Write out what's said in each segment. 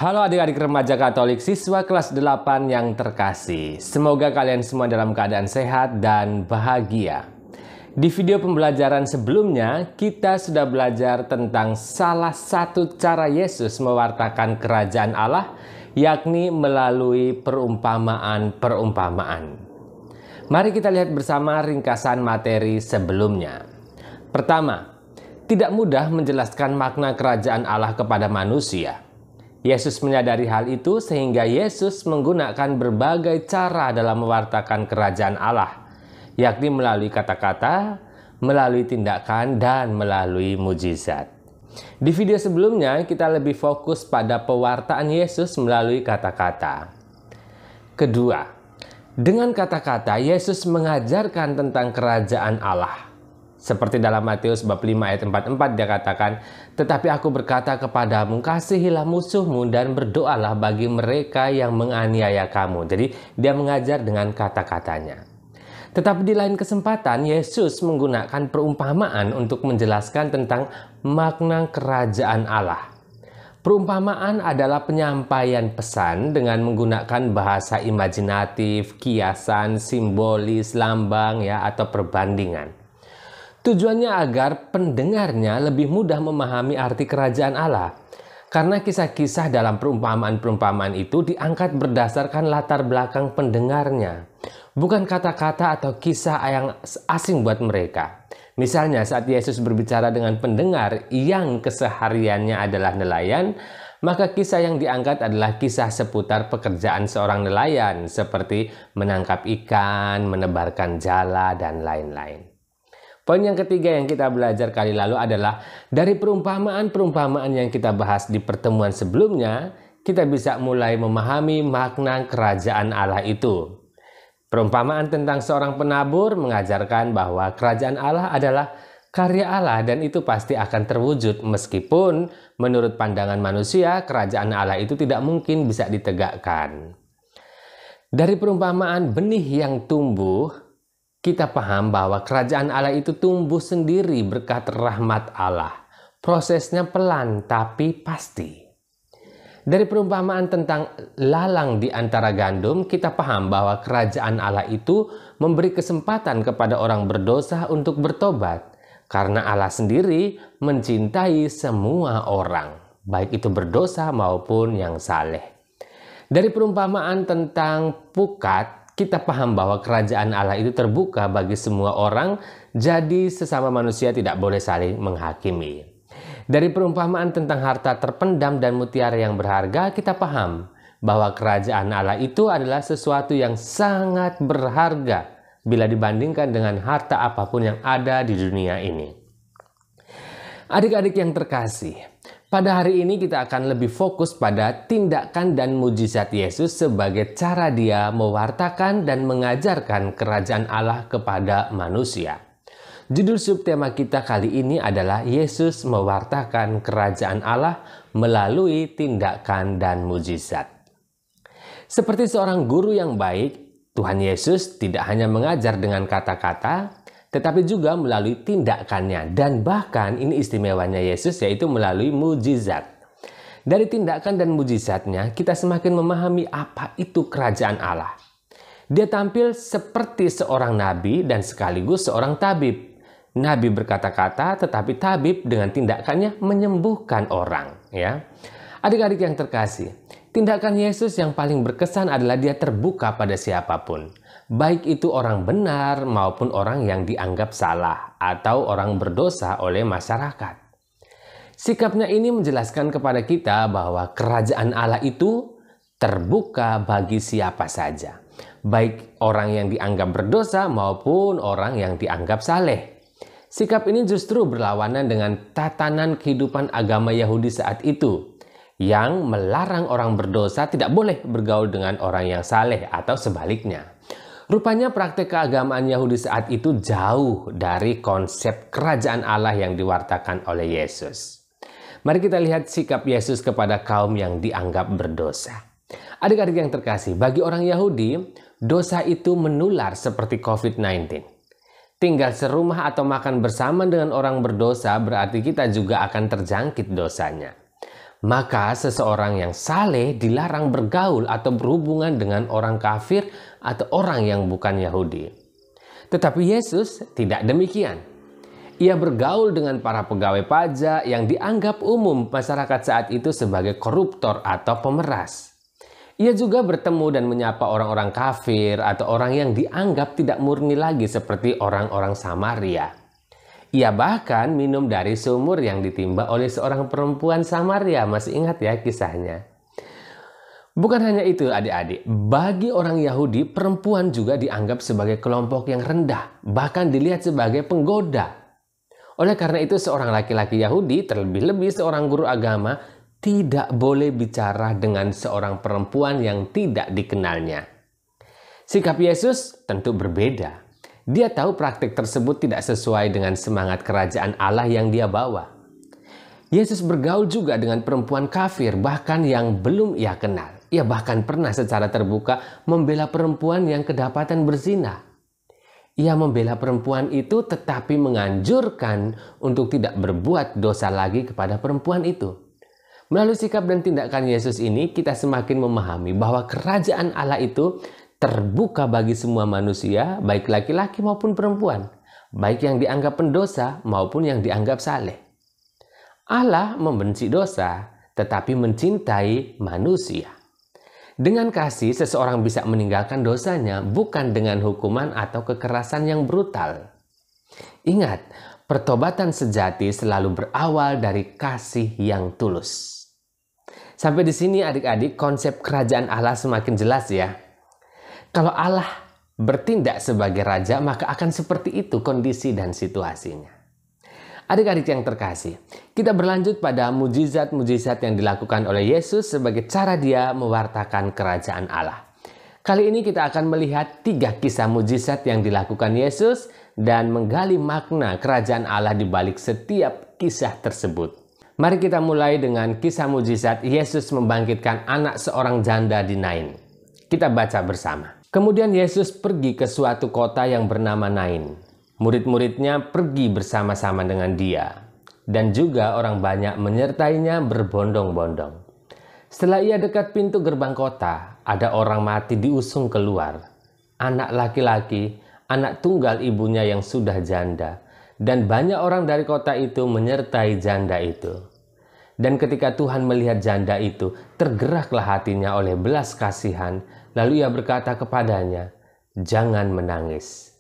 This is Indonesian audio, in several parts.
Halo adik-adik remaja Katolik siswa kelas 8 yang terkasih. Semoga kalian semua dalam keadaan sehat dan bahagia. Di video pembelajaran sebelumnya, kita sudah belajar tentang salah satu cara Yesus mewartakan kerajaan Allah, yakni melalui perumpamaan-perumpamaan. Mari kita lihat bersama ringkasan materi sebelumnya. Pertama, tidak mudah menjelaskan makna kerajaan Allah kepada manusia. Yesus menyadari hal itu sehingga Yesus menggunakan berbagai cara dalam mewartakan kerajaan Allah, yakni melalui kata-kata, melalui tindakan, dan melalui mujizat. Di video sebelumnya kita lebih fokus pada pewartaan Yesus melalui kata-kata. Kedua, dengan kata-kata Yesus mengajarkan tentang kerajaan Allah. Seperti dalam Matius bab 5 ayat 44 dia katakan, "Tetapi aku berkata kepadamu, kasihilah musuhmu dan berdoalah bagi mereka yang menganiaya kamu." Jadi dia mengajar dengan kata-katanya. Tetapi di lain kesempatan Yesus menggunakan perumpamaan untuk menjelaskan tentang makna kerajaan Allah. Perumpamaan adalah penyampaian pesan dengan menggunakan bahasa imajinatif, kiasan, simbolis, lambang atau perbandingan. Tujuannya agar pendengarnya lebih mudah memahami arti kerajaan Allah. Karena kisah-kisah dalam perumpamaan-perumpamaan itu diangkat berdasarkan latar belakang pendengarnya. Bukan kata-kata atau kisah yang asing buat mereka. Misalnya saat Yesus berbicara dengan pendengar yang kesehariannya adalah nelayan, maka kisah yang diangkat adalah kisah seputar pekerjaan seorang nelayan seperti menangkap ikan, menebarkan jala, dan lain-lain. Poin yang ketiga yang kita belajar kali lalu adalah dari perumpamaan-perumpamaan yang kita bahas di pertemuan sebelumnya, kita bisa mulai memahami makna kerajaan Allah itu. Perumpamaan tentang seorang penabur mengajarkan bahwa kerajaan Allah adalah karya Allah dan itu pasti akan terwujud meskipun menurut pandangan manusia kerajaan Allah itu tidak mungkin bisa ditegakkan. Dari perumpamaan benih yang tumbuh, kita paham bahwa kerajaan Allah itu tumbuh sendiri berkat rahmat Allah. Prosesnya pelan tapi pasti. Dari perumpamaan tentang lalang di antara gandum, kita paham bahwa kerajaan Allah itu memberi kesempatan kepada orang berdosa untuk bertobat. Karena Allah sendiri mencintai semua orang, baik itu berdosa maupun yang saleh. Dari perumpamaan tentang pukat, kita paham bahwa kerajaan Allah itu terbuka bagi semua orang, jadi sesama manusia tidak boleh saling menghakimi. Dari perumpamaan tentang harta terpendam dan mutiara yang berharga, kita paham bahwa kerajaan Allah itu adalah sesuatu yang sangat berharga bila dibandingkan dengan harta apapun yang ada di dunia ini. Adik-adik yang terkasih, pada hari ini kita akan lebih fokus pada tindakan dan mujizat Yesus sebagai cara dia mewartakan dan mengajarkan kerajaan Allah kepada manusia. Judul subtema kita kali ini adalah Yesus mewartakan kerajaan Allah melalui tindakan dan mujizat. Seperti seorang guru yang baik, Tuhan Yesus tidak hanya mengajar dengan kata-kata, tetapi juga melalui tindakannya. Dan bahkan ini istimewanya Yesus, yaitu melalui mujizat. Dari tindakan dan mujizatnya, kita semakin memahami apa itu kerajaan Allah. Dia tampil seperti seorang nabi dan sekaligus seorang tabib. Nabi berkata-kata, tetapi tabib dengan tindakannya menyembuhkan orang. Adik-adik yang terkasih, tindakan Yesus yang paling berkesan adalah dia terbuka pada siapapun. Baik itu orang benar maupun orang yang dianggap salah atau orang berdosa oleh masyarakat. Sikapnya ini menjelaskan kepada kita bahwa kerajaan Allah itu terbuka bagi siapa saja. Baik orang yang dianggap berdosa maupun orang yang dianggap saleh. Sikap ini justru berlawanan dengan tatanan kehidupan agama Yahudi saat itu, yang melarang orang berdosa tidak boleh bergaul dengan orang yang saleh atau sebaliknya. Rupanya praktek keagamaan Yahudi saat itu jauh dari konsep kerajaan Allah yang diwartakan oleh Yesus. Mari kita lihat sikap Yesus kepada kaum yang dianggap berdosa. Adik-adik yang terkasih, bagi orang Yahudi, dosa itu menular seperti COVID-19. Tinggal serumah atau makan bersama dengan orang berdosa berarti kita juga akan terjangkit dosanya. Maka seseorang yang saleh dilarang bergaul atau berhubungan dengan orang kafir atau orang yang bukan Yahudi. Tetapi Yesus tidak demikian. Ia bergaul dengan para pegawai pajak yang dianggap umum masyarakat saat itu sebagai koruptor atau pemeras. Ia juga bertemu dan menyapa orang-orang kafir atau orang yang dianggap tidak murni lagi seperti orang-orang Samaria. Ia bahkan minum dari sumur yang ditimba oleh seorang perempuan Samaria. Masih ingat ya kisahnya? Bukan hanya itu adik-adik, bagi orang Yahudi perempuan juga dianggap sebagai kelompok yang rendah, bahkan dilihat sebagai penggoda. Oleh karena itu seorang laki-laki Yahudi, terlebih-lebih seorang guru agama, tidak boleh bicara dengan seorang perempuan yang tidak dikenalnya. Sikap Yesus tentu berbeda. Dia tahu praktik tersebut tidak sesuai dengan semangat kerajaan Allah yang dia bawa. Yesus bergaul juga dengan perempuan kafir, bahkan yang belum ia kenal. Ia bahkan pernah secara terbuka membela perempuan yang kedapatan berzina. Ia membela perempuan itu tetapi menganjurkan untuk tidak berbuat dosa lagi kepada perempuan itu. Melalui sikap dan tindakan Yesus ini, kita semakin memahami bahwa kerajaan Allah itu terbuka bagi semua manusia, baik laki-laki maupun perempuan, baik yang dianggap pendosa maupun yang dianggap saleh. Allah membenci dosa, tetapi mencintai manusia. Dengan kasih, seseorang bisa meninggalkan dosanya, bukan dengan hukuman atau kekerasan yang brutal. Ingat, pertobatan sejati selalu berawal dari kasih yang tulus. Sampai di sini adik-adik, konsep kerajaan Allah semakin jelas ya. Kalau Allah bertindak sebagai raja, maka akan seperti itu kondisi dan situasinya. Adik-adik yang terkasih, kita berlanjut pada mujizat-mujizat yang dilakukan oleh Yesus sebagai cara dia mewartakan kerajaan Allah. Kali ini kita akan melihat 3 kisah mujizat yang dilakukan Yesus dan menggali makna kerajaan Allah di balik setiap kisah tersebut. Mari kita mulai dengan kisah mujizat Yesus membangkitkan anak seorang janda di Nain. Kita baca bersama. Kemudian Yesus pergi ke suatu kota yang bernama Nain. Murid-muridnya pergi bersama-sama dengan dia, dan juga orang banyak menyertainya berbondong-bondong. Setelah ia dekat pintu gerbang kota, ada orang mati diusung keluar. Anak laki-laki, anak tunggal ibunya yang sudah janda, dan banyak orang dari kota itu menyertai janda itu. Dan ketika Tuhan melihat janda itu, tergeraklah hatinya oleh belas kasihan, lalu ia berkata kepadanya, "Jangan menangis."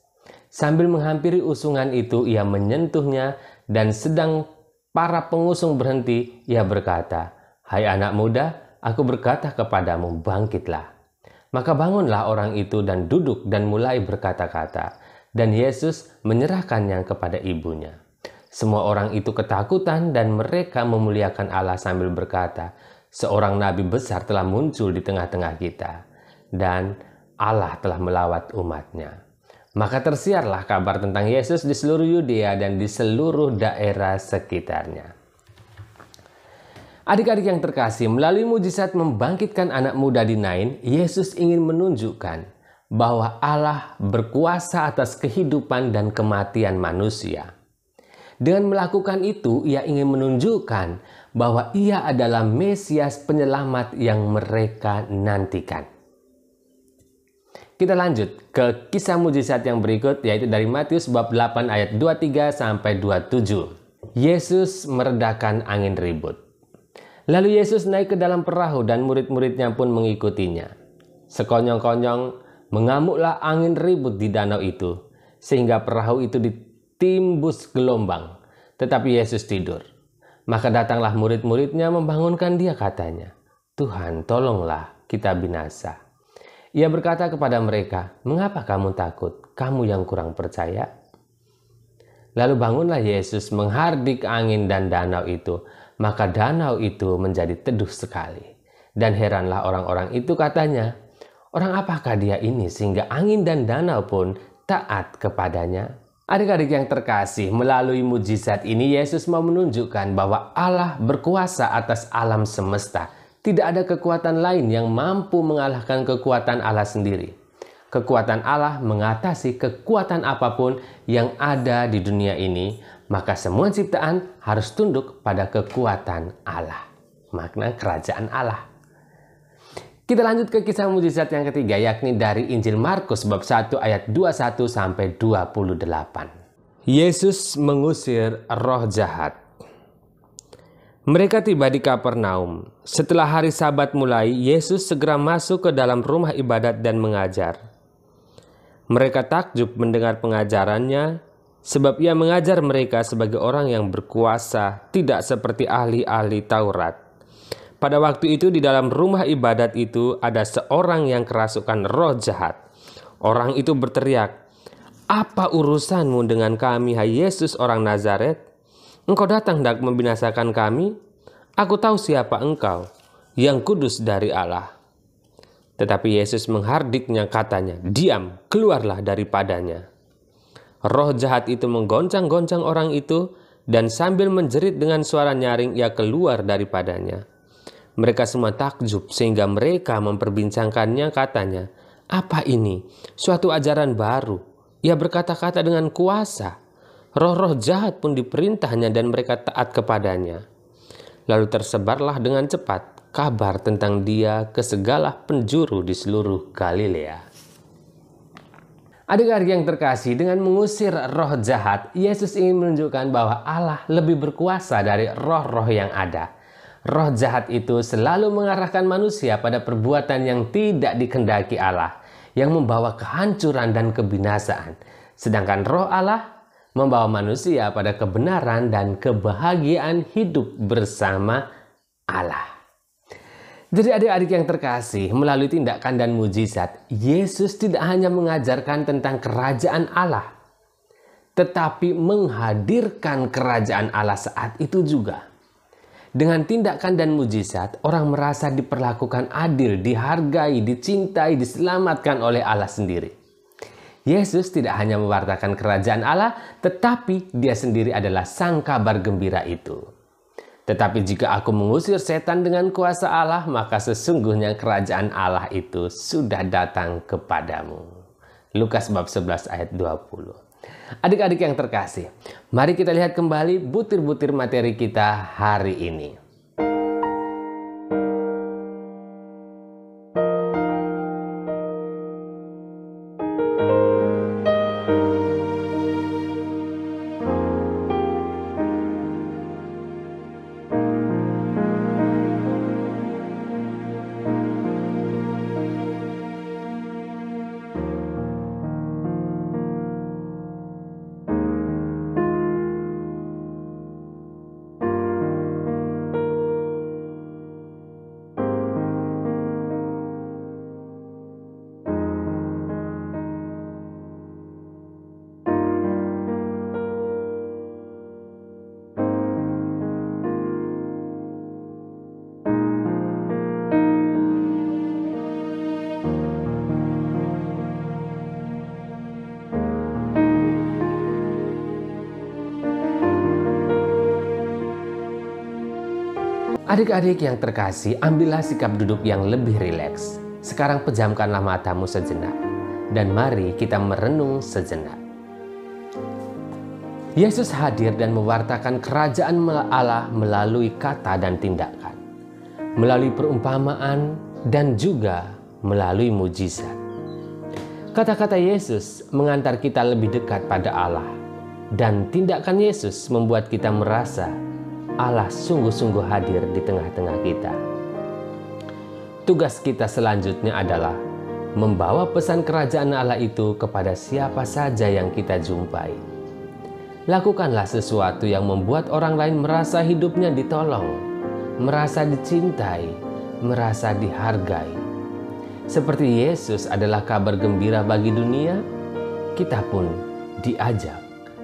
Sambil menghampiri usungan itu, ia menyentuhnya, dan sedang para pengusung berhenti, ia berkata, "Hai anak muda, aku berkata kepadamu, bangkitlah." Maka bangunlah orang itu dan duduk dan mulai berkata-kata, dan Yesus menyerahkannya kepada ibunya. Semua orang itu ketakutan dan mereka memuliakan Allah sambil berkata, "Seorang nabi besar telah muncul di tengah-tengah kita, dan Allah telah melawat umatnya." Maka tersiarlah kabar tentang Yesus di seluruh Yudea dan di seluruh daerah sekitarnya. Adik-adik yang terkasih, melalui mujizat membangkitkan anak muda di Nain, Yesus ingin menunjukkan bahwa Allah berkuasa atas kehidupan dan kematian manusia. Dengan melakukan itu, ia ingin menunjukkan bahwa ia adalah Mesias penyelamat yang mereka nantikan. Kita lanjut ke kisah mujizat yang berikut, yaitu dari Matius bab 8 ayat 23 sampai 27. Yesus meredakan angin ribut. Lalu Yesus naik ke dalam perahu dan murid-muridnya pun mengikutinya. Sekonyong-konyong mengamuklah angin ribut di danau itu, sehingga perahu itu ditimbus gelombang. Tetapi Yesus tidur. Maka datanglah murid-muridnya membangunkan dia, katanya, "Tuhan, tolonglah, kita binasa." Ia berkata kepada mereka, "Mengapa kamu takut? Kamu yang kurang percaya?" Lalu bangunlah Yesus menghardik angin dan danau itu. Maka danau itu menjadi teduh sekali. Dan heranlah orang-orang itu, katanya, "Orang apakah dia ini sehingga angin dan danau pun taat kepadanya?" Adik-adik yang terkasih, melalui mujizat ini Yesus mau menunjukkan bahwa Allah berkuasa atas alam semesta. Tidak ada kekuatan lain yang mampu mengalahkan kekuatan Allah sendiri. Kekuatan Allah mengatasi kekuatan apapun yang ada di dunia ini, maka semua ciptaan harus tunduk pada kekuatan Allah. makna kerajaan Allah. Kita lanjut ke kisah mujizat yang ketiga, yakni dari Injil Markus bab 1 ayat 21 sampai 28. Yesus mengusir roh jahat. Mereka tiba di Kapernaum. Setelah hari Sabat mulai, Yesus segera masuk ke dalam rumah ibadat dan mengajar. Mereka takjub mendengar pengajarannya, sebab ia mengajar mereka sebagai orang yang berkuasa, tidak seperti ahli-ahli Taurat. Pada waktu itu di dalam rumah ibadat itu ada seorang yang kerasukan roh jahat. Orang itu berteriak, "Apa urusanmu dengan kami, hai Yesus orang Nazaret? Engkau datang hendak membinasakan kami? Aku tahu siapa engkau, yang kudus dari Allah." Tetapi Yesus menghardiknya, katanya, "Diam, keluarlah daripadanya." Roh jahat itu menggoncang-goncang orang itu, dan sambil menjerit dengan suara nyaring ia keluar daripadanya. Mereka semua takjub sehingga mereka memperbincangkannya, katanya, "Apa ini? Suatu ajaran baru. Ia berkata-kata dengan kuasa. Roh-roh jahat pun diperintahnya dan mereka taat kepadanya." Lalu tersebarlah dengan cepat kabar tentang dia ke segala penjuru di seluruh Galilea. Adik-adik yang terkasih, dengan mengusir roh jahat, Yesus ingin menunjukkan bahwa Allah lebih berkuasa dari roh-roh yang ada. Roh jahat itu selalu mengarahkan manusia pada perbuatan yang tidak dikehendaki Allah, yang membawa kehancuran dan kebinasaan. Sedangkan roh Allah membawa manusia pada kebenaran dan kebahagiaan hidup bersama Allah. Jadi adik-adik yang terkasih, melalui tindakan dan mujizat, Yesus tidak hanya mengajarkan tentang kerajaan Allah, tetapi menghadirkan kerajaan Allah saat itu juga. Dengan tindakan dan mujizat, orang merasa diperlakukan adil, dihargai, dicintai, diselamatkan oleh Allah sendiri. Yesus tidak hanya mewartakan kerajaan Allah, tetapi dia sendiri adalah sang kabar gembira itu. Tetapi jika aku mengusir setan dengan kuasa Allah, maka sesungguhnya kerajaan Allah itu sudah datang kepadamu. Lukas bab 11 ayat 20. Adik-adik yang terkasih, mari kita lihat kembali butir-butir materi kita hari ini. Adik-adik yang terkasih, ambillah sikap duduk yang lebih rileks. Sekarang pejamkanlah matamu sejenak, dan mari kita merenung sejenak. Yesus hadir dan mewartakan kerajaan Allah melalui kata dan tindakan, melalui perumpamaan dan juga melalui mujizat. Kata-kata Yesus mengantar kita lebih dekat pada Allah, dan tindakan Yesus membuat kita merasa Allah sungguh-sungguh hadir di tengah-tengah kita. Tugas kita selanjutnya adalah membawa pesan kerajaan Allah itu kepada siapa saja yang kita jumpai. Lakukanlah sesuatu yang membuat orang lain merasa hidupnya ditolong, merasa dicintai, merasa dihargai. Seperti Yesus adalah kabar gembira bagi dunia, kita pun diajak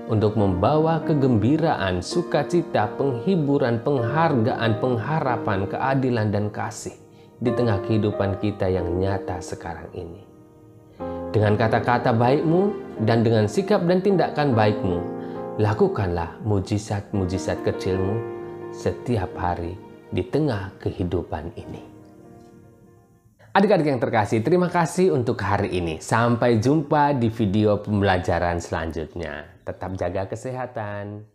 untuk membawa kegembiraan, sukacita, penghiburan, penghargaan, pengharapan, keadilan, dan kasih di tengah kehidupan kita yang nyata sekarang ini. Dengan kata-kata baikmu dan dengan sikap dan tindakan baikmu, lakukanlah mujizat-mujizat kecilmu setiap hari di tengah kehidupan ini. Adik-adik yang terkasih, terima kasih untuk hari ini. Sampai jumpa di video pembelajaran selanjutnya. Tetap jaga kesehatan.